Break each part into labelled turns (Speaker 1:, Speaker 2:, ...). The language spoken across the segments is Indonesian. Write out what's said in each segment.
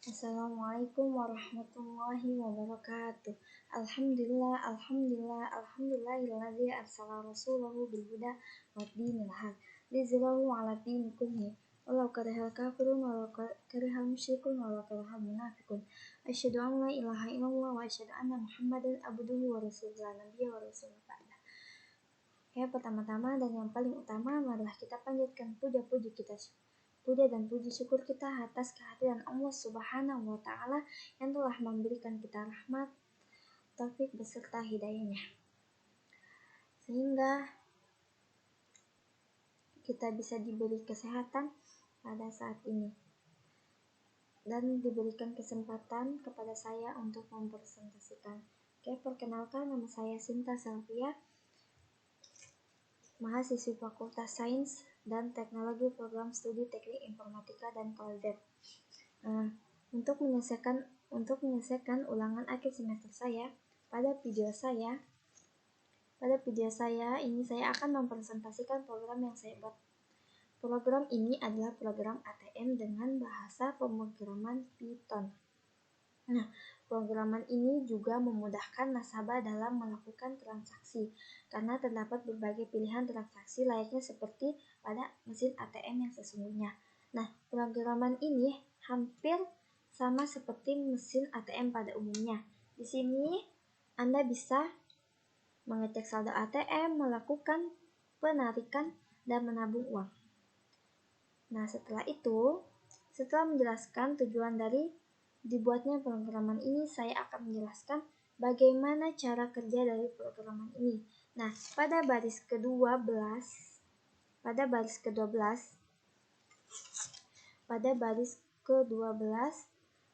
Speaker 1: Assalamualaikum warahmatullahi wabarakatuh. Alhamdulillahilladzi arsala rasulahu bil huda wa dinil haq liyuzhirahu 'ala dini kullihi walau karihal kafirun walau karihal musyrikun walau karihal munafiqun. Asyhadu an la ilaha illallah wa asyhadu anna Muhammadan abduhu wa rasuluhu la nabiyya wa rasuluhu ba'da. Ya, pertama-tama dan yang paling utama adalah kita panjatkan puja dan puji syukur kita atas kehadiran Allah Subhanahu wa Ta'ala yang telah memberikan kita rahmat, taufik beserta hidayahnya, sehingga kita bisa diberi kesehatan pada saat ini dan diberikan kesempatan kepada saya untuk mempresentasikan. Oke, perkenalkan, nama saya Sinta Selvia, mahasiswi Fakultas Sains dan Teknologi Program Studi Teknik Informatika dan Cloud. Untuk menyelesaikan ulangan akhir semester saya, pada video saya ini saya akan mempresentasikan program yang saya buat. Program ini adalah program ATM dengan bahasa pemrograman Python. Nah, programan ini juga memudahkan nasabah dalam melakukan transaksi karena terdapat berbagai pilihan transaksi layaknya seperti pada mesin ATM yang sesungguhnya. Nah, programan ini hampir sama seperti mesin ATM pada umumnya. Di sini Anda bisa mengecek saldo ATM, melakukan penarikan, dan menabung uang. Nah, setelah menjelaskan tujuan dari dibuatnya programan ini, saya akan menjelaskan bagaimana cara kerja dari programan ini. Nah, pada baris ke-12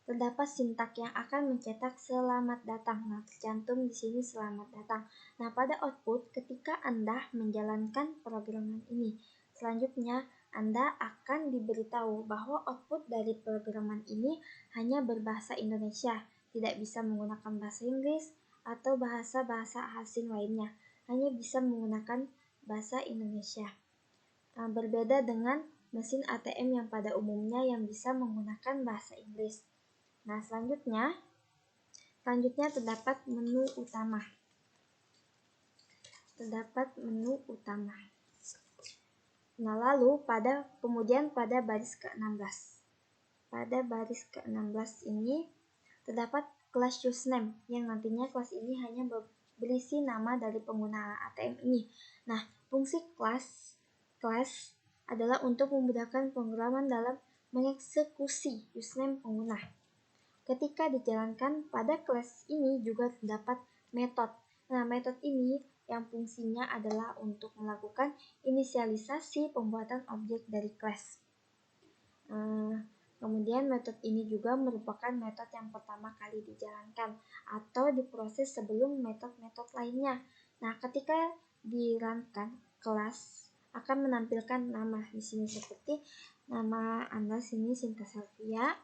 Speaker 1: terdapat sintak yang akan mencetak selamat datang. Nah, tercantum di sini selamat datang. Nah, pada output ketika Anda menjalankan programan ini, selanjutnya Anda akan diberitahu bahwa output dari programan ini hanya berbahasa Indonesia, tidak bisa menggunakan bahasa Inggris atau bahasa-bahasa asing lainnya, hanya bisa menggunakan bahasa Indonesia. Berbeda dengan mesin ATM yang pada umumnya yang bisa menggunakan bahasa Inggris. Nah, selanjutnya terdapat menu utama. Nah, lalu pada baris ke-16 ini terdapat kelas username yang nantinya kelas ini hanya berisi nama dari pengguna ATM ini. Nah, fungsi kelas adalah untuk memudahkan pemrograman dalam mengeksekusi username pengguna. Ketika dijalankan, pada kelas ini juga terdapat metode. Nah, metode ini yang fungsinya adalah untuk melakukan inisialisasi pembuatan objek dari kelas. Kemudian metode ini juga merupakan metode yang pertama kali dijalankan atau diproses sebelum metode-metode lainnya. Nah, ketika dirunkan, kelas akan menampilkan nama di sini seperti nama Anda sini Sinta Selvia.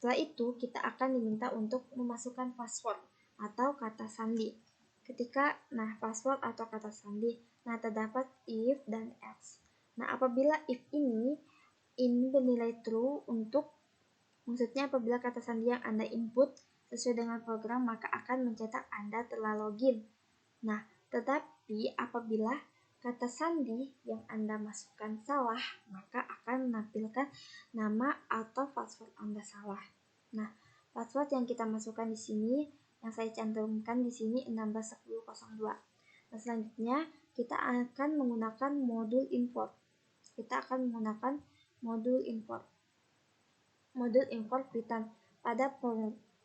Speaker 1: Setelah itu kita akan diminta untuk memasukkan password atau kata sandi. Password atau kata sandi. Nah, terdapat if dan else. Nah, apabila if ini bernilai true maksudnya apabila kata sandi yang Anda input sesuai dengan program, maka akan mencetak Anda telah login. Nah, tetapi apabila kata sandi yang Anda masukkan salah, maka akan menampilkan nama atau password Anda salah. Nah, password yang kita masukkan di sini, yang saya cantumkan di sini 161002. Nah, selanjutnya kita akan menggunakan modul import. Modul import Python pada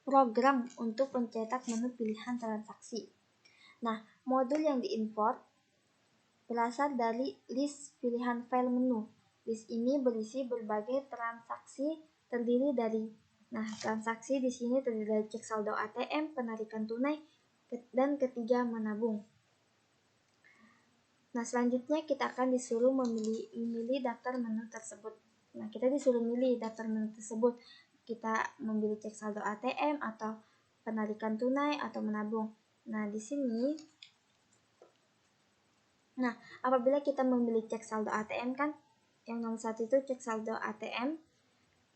Speaker 1: program untuk mencetak menu pilihan transaksi. Nah, modul yang diimport berasal dari list pilihan file menu. List ini berisi berbagai transaksi transaksi di sini terdiri dari cek saldo ATM, penarikan tunai, dan ketiga menabung. Nah, selanjutnya kita akan disuruh memilih daftar menu tersebut. Nah, kita disuruh memilih daftar menu tersebut. Kita memilih cek saldo ATM atau penarikan tunai atau menabung. Nah, di sini apabila kita memilih cek saldo ATM kan, yang nomor 1 itu cek saldo ATM,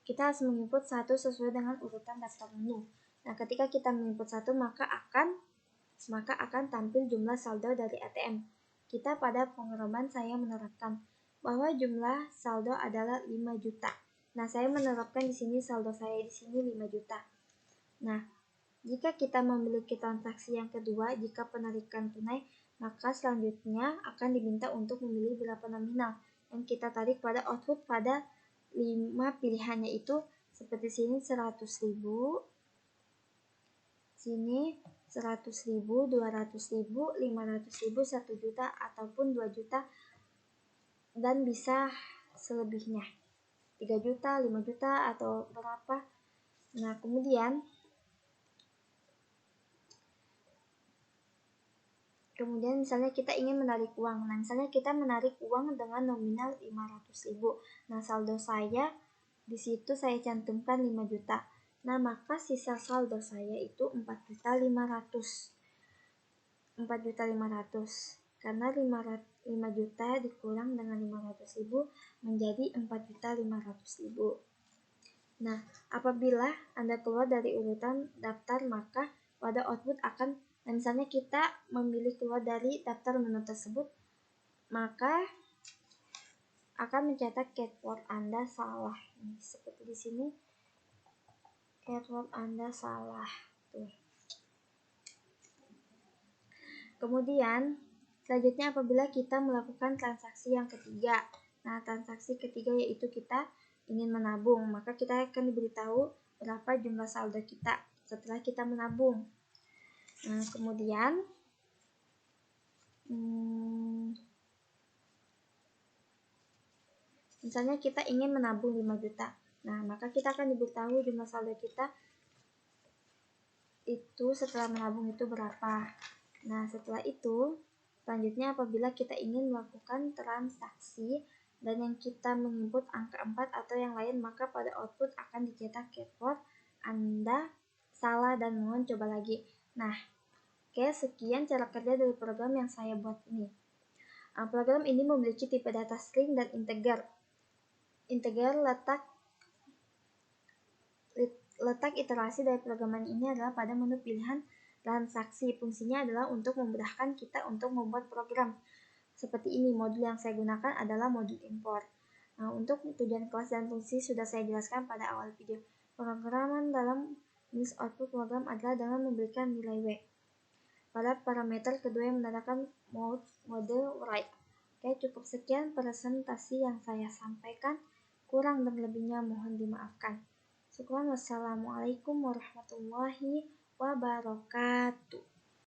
Speaker 1: kita harus menginput satu sesuai dengan urutan daftar menu. Nah, ketika kita menginput satu, maka akan tampil jumlah saldo dari ATM. Kita pada pengeraman saya menerapkan bahwa jumlah saldo adalah 5 juta. Nah, saya menerapkan di sini saldo saya di sini 5 juta. Nah, jika kita memiliki transaksi yang kedua, jika penarikan tunai, maka selanjutnya akan diminta untuk memilih berapa nominal yang kita tarik pada output pada 5 pilihannya itu seperti sini 100.000, sini 100.000, 200.000, 500.000, 1 juta ataupun 2 juta dan bisa selebihnya 3 juta, 5 juta atau berapa. Nah, kemudian misalnya kita ingin menarik uang. Nah, misalnya kita menarik uang dengan nominal 500.000. Nah, saldo saya di situ saya cantumkan 5 juta. Nah, maka sisa saldo saya itu 4.500.000. 4.500.000. Karena 5 juta dikurang dengan 500.000 menjadi 4.500.000. Nah, apabila Anda keluar dari urutan daftar, maka pada output akan, misalnya kita memilih keluar dari daftar menu tersebut, maka akan mencetak keyword Anda salah. Seperti di sini, keyword Anda salah. Tuh. Kemudian, selanjutnya apabila kita melakukan transaksi yang ketiga. Nah, transaksi ketiga yaitu kita ingin menabung, maka kita akan diberitahu berapa jumlah saldo kita setelah kita menabung. Nah, kemudian misalnya kita ingin menabung 5 juta. Nah, maka kita akan diberitahu jumlah saldo kita itu setelah menabung itu berapa. Nah, setelah itu selanjutnya apabila kita ingin melakukan transaksi dan yang kita menginput angka 4 atau yang lain, maka pada output akan dicetak keyword Anda salah dan mohon coba lagi. Nah, oke, sekian cara kerja dari program yang saya buat ini. Program ini memiliki tipe data string dan integer. Integer letak iterasi dari program ini adalah pada menu pilihan transaksi. Fungsinya adalah untuk memudahkan kita untuk membuat program. Seperti ini, modul yang saya gunakan adalah modul import. Nah, untuk tujuan kelas dan fungsi sudah saya jelaskan pada awal video. Pemrograman dalam list output program adalah dengan memberikan nilai W pada parameter kedua yang menandakan mode write. Oke, cukup sekian presentasi yang saya sampaikan. Kurang dan lebihnya mohon dimaafkan. Syukran, wassalamualaikum warahmatullahi wabarakatuh.